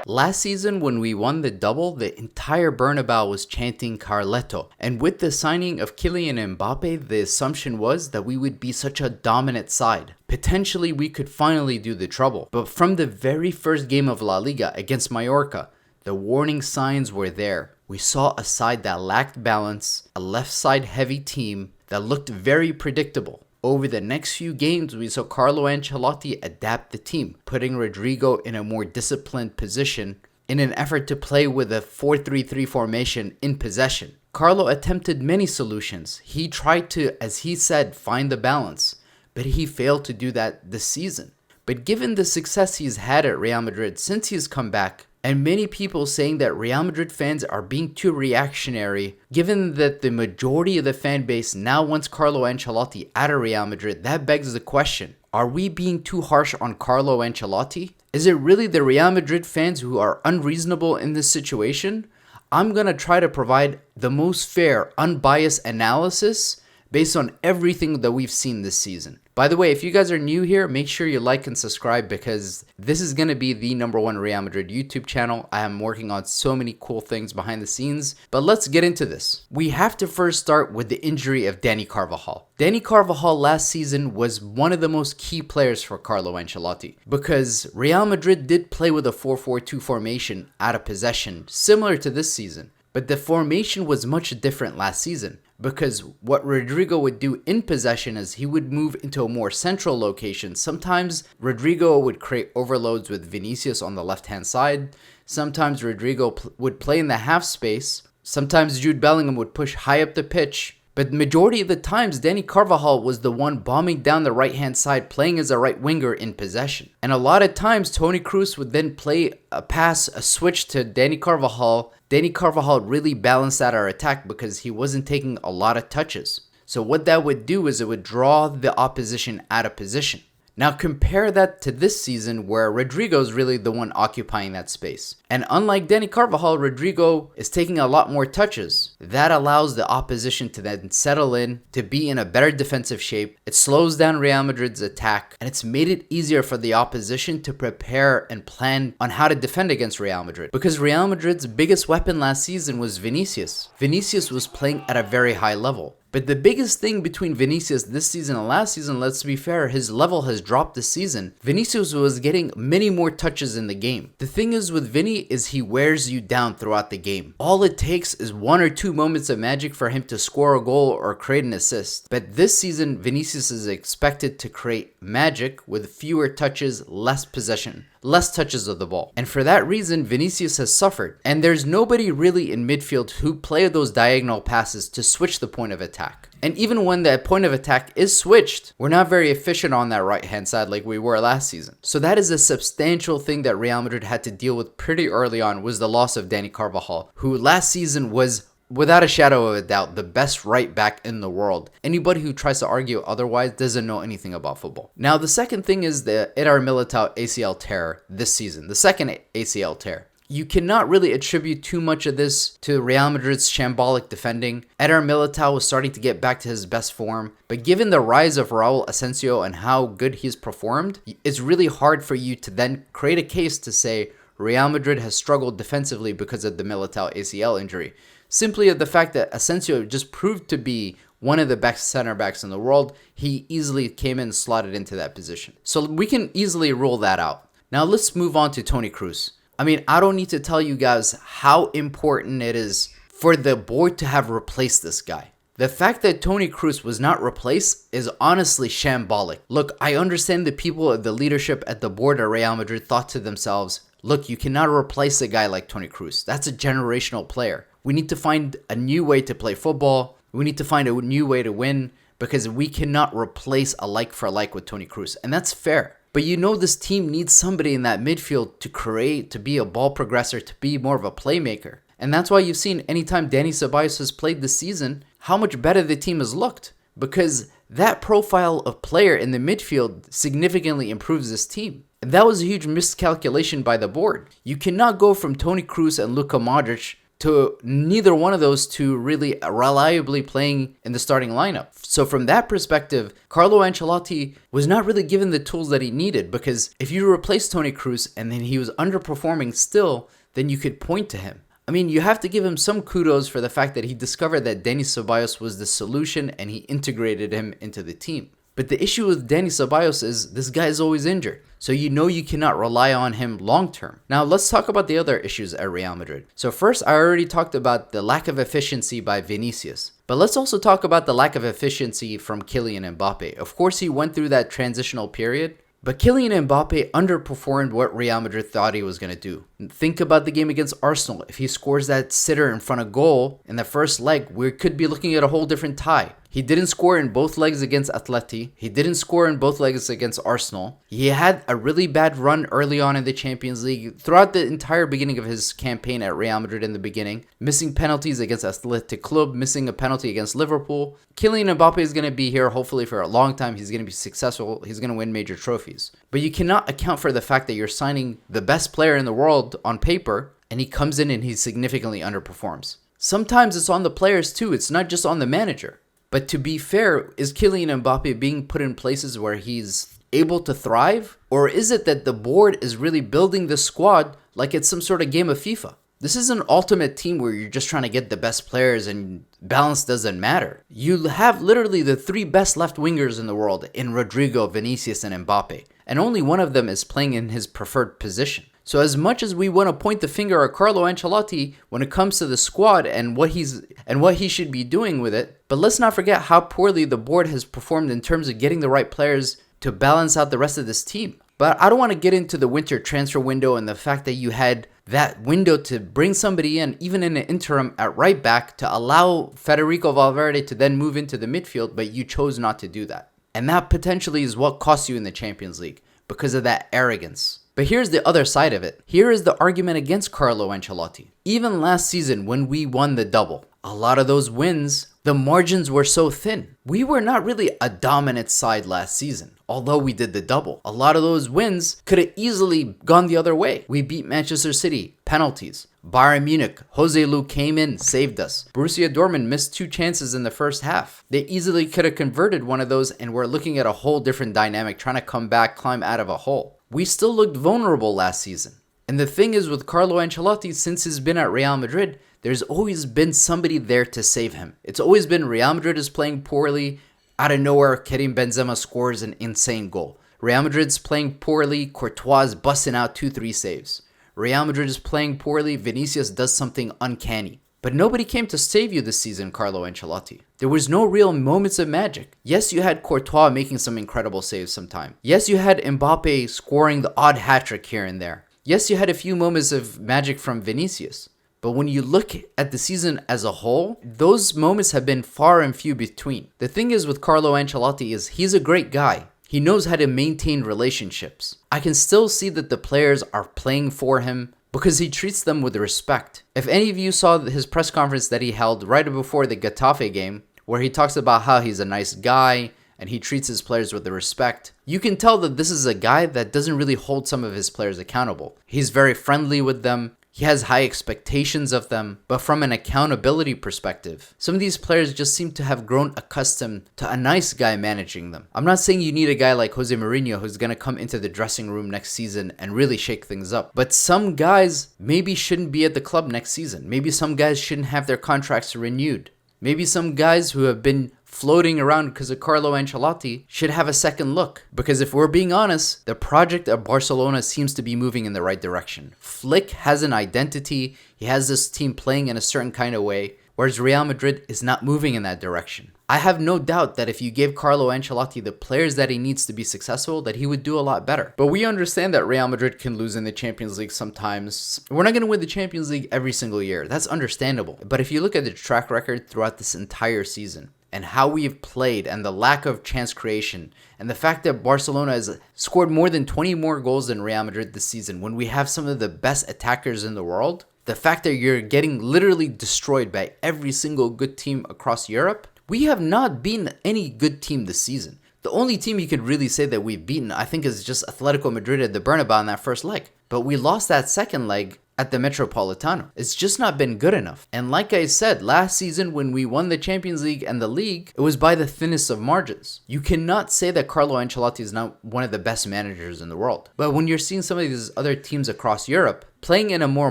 Last season, when we won the double, the entire Bernabeu was chanting Carletto. And with the signing of Kylian Mbappé, the assumption was that we would be such a dominant side. Potentially, we could finally do the trouble. But from the very first game of La Liga against Mallorca, the warning signs were there. We saw a side that lacked balance, a left side heavy team that looked very predictable. Over the next few games, we saw Carlo Ancelotti adapt the team, putting Rodrygo in a more disciplined position in an effort to play with a 4-3-3 formation in possession. Carlo attempted many solutions. He tried to, as he said, find the balance, but he failed to do that this season. But given the success he's had at Real Madrid since he's come back, and many people saying that Real Madrid fans are being too reactionary, given that the majority of the fan base now wants Carlo Ancelotti out of Real Madrid, that begs the question, are we being too harsh on Carlo Ancelotti? Is it really the Real Madrid fans who are unreasonable in this situation? I'm going to try to provide the most fair, unbiased analysis based on everything that we've seen this season. By the way, if you guys are new here, make sure you like and subscribe because this is going to be the #1 Real Madrid YouTube channel. I am working on so many cool things behind the scenes, but let's get into this. We have to first start with the injury of Dani Carvajal. Dani Carvajal last season was one of the most key players for Carlo Ancelotti because Real Madrid did play with a 4-4-2 formation out of possession, similar to this season. But the formation was much different last season because what Rodrygo would do in possession is he would move into a more central location. Sometimes Rodrygo would create overloads with Vinicius on the left-hand side. Sometimes Rodrygo would play in the half space. Sometimes Jude Bellingham would push high up the pitch. But majority of the times, Dani Carvajal was the one bombing down the right-hand side, playing as a right winger in possession. And a lot of times, Toni Kroos would then play a pass, a switch to Dani Carvajal. Dani Carvajal really balanced out our attack because he wasn't taking a lot of touches. So what that would do is it would draw the opposition out of position. Now compare that to this season where Rodrygo is really the one occupying that space. And unlike Dani Carvajal, Rodrygo is taking a lot more touches. That allows the opposition to then settle in, to be in a better defensive shape. It slows down Real Madrid's attack, and it's made it easier for the opposition to prepare and plan on how to defend against Real Madrid. Because Real Madrid's biggest weapon last season was Vinicius. Vinicius was playing at a very high level. But the biggest thing between Vinicius this season and last season, let's be fair, his level has dropped this season. Vinicius was getting many more touches in the game. The thing is with Vini is he wears you down throughout the game. All it takes is 1 or 2 moments of magic for him to score a goal or create an assist. But this season, Vinicius is expected to create magic with fewer touches, less possession, less touches of the ball. And for that reason, Vinicius has suffered. And there's nobody really in midfield who play those diagonal passes to switch the point of attack. And even when that point of attack is switched, we're not very efficient on that right-hand side like we were last season. So that is a substantial thing that Real Madrid had to deal with pretty early on, was the loss of Dani Carvajal, who last season was, without a shadow of a doubt, the best right back in the world. Anybody who tries to argue otherwise doesn't know anything about football. Now, the second thing is the Militão ACL tear this season, the second ACL tear. You cannot really attribute too much of this to Real Madrid's shambolic defending. Militão was starting to get back to his best form, but given the rise of Raúl Asensio and how good he's performed, it's really hard for you to then create a case to say Real Madrid has struggled defensively because of the Militão ACL injury. Simply of the fact that Asensio just proved to be one of the best center backs in the world, he easily came in and slotted into that position. So we can easily rule that out. Now let's move on to Toni Kroos. I mean, I don't need to tell you guys how important it is for the board to have replaced this guy. The fact that Toni Kroos was not replaced is honestly shambolic. Look, I understand the people of the leadership at the board at Real Madrid thought to themselves, look, you cannot replace a guy like Toni Kroos. That's a generational player. We need to find a new way to play football. We need to find a new way to win because we cannot replace a like for like with Toni Kroos. And that's fair. But you know this team needs somebody in that midfield to create, to be a ball progressor, to be more of a playmaker. And that's why you've seen anytime Dani Ceballos has played this season, how much better the team has looked. Because that profile of player in the midfield significantly improves this team. And that was a huge miscalculation by the board. You cannot go from Toni Kroos and Luka Modric to neither one of those two really reliably playing in the starting lineup. So from that perspective, Carlo Ancelotti was not really given the tools that he needed, because if you replace Toni Kroos and then he was underperforming still, then you could point to him. I mean, you have to give him some kudos for the fact that he discovered that Denis Ceballos was the solution and he integrated him into the team. But the issue with Denis Ceballos is this guy is always injured, so you know you cannot rely on him long term. Now let's talk about the other issues at Real Madrid. So first, I already talked about the lack of efficiency by Vinicius. But let's also talk about the lack of efficiency from Kylian Mbappé. Of course, he went through that transitional period, but Kylian Mbappé underperformed what Real Madrid thought he was going to do. Think about the game against Arsenal. If he scores that sitter in front of goal in the first leg, we could be looking at a whole different tie. He didn't score in both legs against Atleti. He didn't score in both legs against Arsenal. He had a really bad run early on in the Champions League throughout the entire beginning of his campaign at Real Madrid in the beginning. Missing penalties against Athletic Club, missing a penalty against Liverpool. Kylian Mbappé is going to be here hopefully for a long time. He's going to be successful. He's going to win major trophies. But you cannot account for the fact that you're signing the best player in the world on paper and he comes in and he significantly underperforms. Sometimes it's on the players too. It's not just on the manager. But to be fair, is Kylian Mbappé being put in places where he's able to thrive? Or is it that the board is really building the squad like it's some sort of game of FIFA? This is an ultimate team where you're just trying to get the best players and balance doesn't matter. You have literally the three best left wingers in the world in Rodrygo, Vinicius, and Mbappé. And only one of them is playing in his preferred position. So as much as we want to point the finger at Carlo Ancelotti when it comes to the squad and what he should be doing with it, but let's not forget how poorly the board has performed in terms of getting the right players to balance out the rest of this team. But I don't want to get into the winter transfer window and the fact that you had that window to bring somebody in, even in an interim at right back, to allow Federico Valverde to then move into the midfield, but you chose not to do that. And that potentially is what cost you in the Champions League because of that arrogance. But here's the other side of it. Here is the argument against Carlo Ancelotti. Even last season when we won the double, a lot of those wins, the margins were so thin. We were not really a dominant side last season, although we did the double. A lot of those wins could have easily gone the other way. We beat Manchester City, penalties. Bayern Munich, Jose Lu came in, saved us. Borussia Dortmund missed 2 chances in the first half. They easily could have converted one of those, and we're looking at a whole different dynamic, trying to come back, climb out of a hole. We still looked vulnerable last season. And the thing is with Carlo Ancelotti, since he's been at Real Madrid, there's always been somebody there to save him. It's always been Real Madrid is playing poorly. Out of nowhere, Karim Benzema scores an insane goal. Real Madrid's playing poorly. Courtois is busting out 2-3 saves. Real Madrid is playing poorly. Vinicius does something uncanny. But nobody came to save you this season, Carlo Ancelotti. There was no real moments of magic. Yes, you had Courtois making some incredible saves sometime. Yes, you had Mbappé scoring the odd hat-trick here and there. Yes, you had a few moments of magic from Vinicius. But when you look at the season as a whole, those moments have been far and few between. The thing is with Carlo Ancelotti is he's a great guy. He knows how to maintain relationships. I can still see that the players are playing for him because he treats them with respect. If any of you saw his press conference that he held right before the Getafe game, where he talks about how he's a nice guy and he treats his players with the respect, you can tell that this is a guy that doesn't really hold some of his players accountable. He's very friendly with them. He has high expectations of them, but from an accountability perspective, some of these players just seem to have grown accustomed to a nice guy managing them. I'm not saying you need a guy like Jose Mourinho who's going to come into the dressing room next season and really shake things up. But some guys maybe shouldn't be at the club next season. Maybe some guys shouldn't have their contracts renewed. Maybe some guys who have been floating around because of Carlo Ancelotti should have a second look. Because if we're being honest, the project of Barcelona seems to be moving in the right direction. Flick has an identity. He has this team playing in a certain kind of way, whereas Real Madrid is not moving in that direction. I have no doubt that if you gave Carlo Ancelotti the players that he needs to be successful, that he would do a lot better. But we understand that Real Madrid can lose in the Champions League sometimes. We're not going to win the Champions League every single year. That's understandable. But if you look at the track record throughout this entire season, and how we've played and the lack of chance creation and the fact that Barcelona has scored more than 20 more goals than Real Madrid this season when we have some of the best attackers in the world, the fact that you're getting literally destroyed by every single good team across Europe, we have not beaten any good team this season. The only team you could really say that we've beaten, I think, is just Atletico Madrid at the Bernabeu in that first leg. But we lost that second leg at the Metropolitano. It's just not been good enough. And like I said, last season when we won the Champions League and the league, it was by the thinnest of margins. You cannot say that Carlo Ancelotti is not one of the best managers in the world. But when you're seeing some of these other teams across Europe playing in a more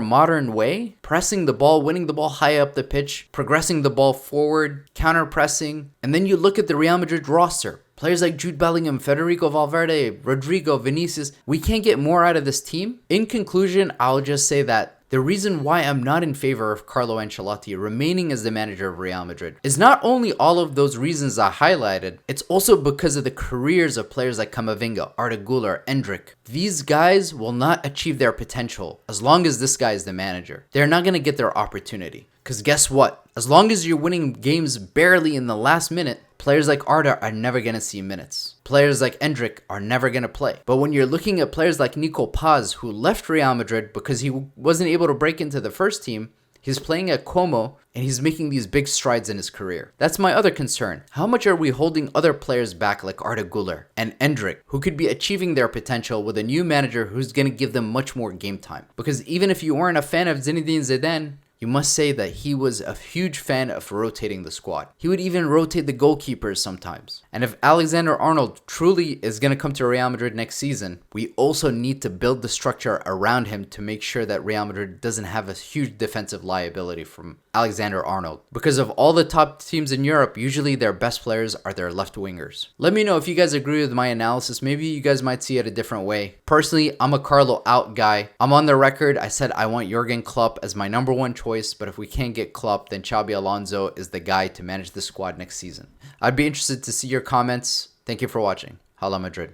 modern way, pressing the ball, winning the ball high up the pitch, progressing the ball forward, counter-pressing, and then you look at the Real Madrid roster. Players like Jude Bellingham, Federico Valverde, Rodrygo, Vinicius, we can't get more out of this team. In conclusion, I'll just say that the reason why I'm not in favor of Carlo Ancelotti remaining as the manager of Real Madrid is not only all of those reasons I highlighted, it's also because of the careers of players like Camavinga, Arda Güler, Endrick. These guys will not achieve their potential as long as this guy is the manager. They're not going to get their opportunity. Because guess what? As long as you're winning games barely in the last minute, players like Arda are never going to see minutes. Players like Endrick are never going to play. But when you're looking at players like Nico Paz, who left Real Madrid because he wasn't able to break into the first team, he's playing at Como and he's making these big strides in his career. That's my other concern. How much are we holding other players back like Arda Güler and Endrick, who could be achieving their potential with a new manager who's going to give them much more game time? Because even if you weren't a fan of Zinedine Zidane, you must say that he was a huge fan of rotating the squad. He would even rotate the goalkeepers sometimes. And if Alexander-Arnold truly is going to come to Real Madrid next season, we also need to build the structure around him to make sure that Real Madrid doesn't have a huge defensive liability from Alexander-Arnold. Because of all the top teams in Europe, usually their best players are their left wingers. Let me know if you guys agree with my analysis. Maybe you guys might see it a different way. Personally, I'm a Carlo out guy. I'm on the record. I said I want Jurgen Klopp as my number one choice, but if we can't get Klopp, then Xabi Alonso is the guy to manage the squad next season. I'd be interested to see your comments. Thank you for watching. Hala Madrid.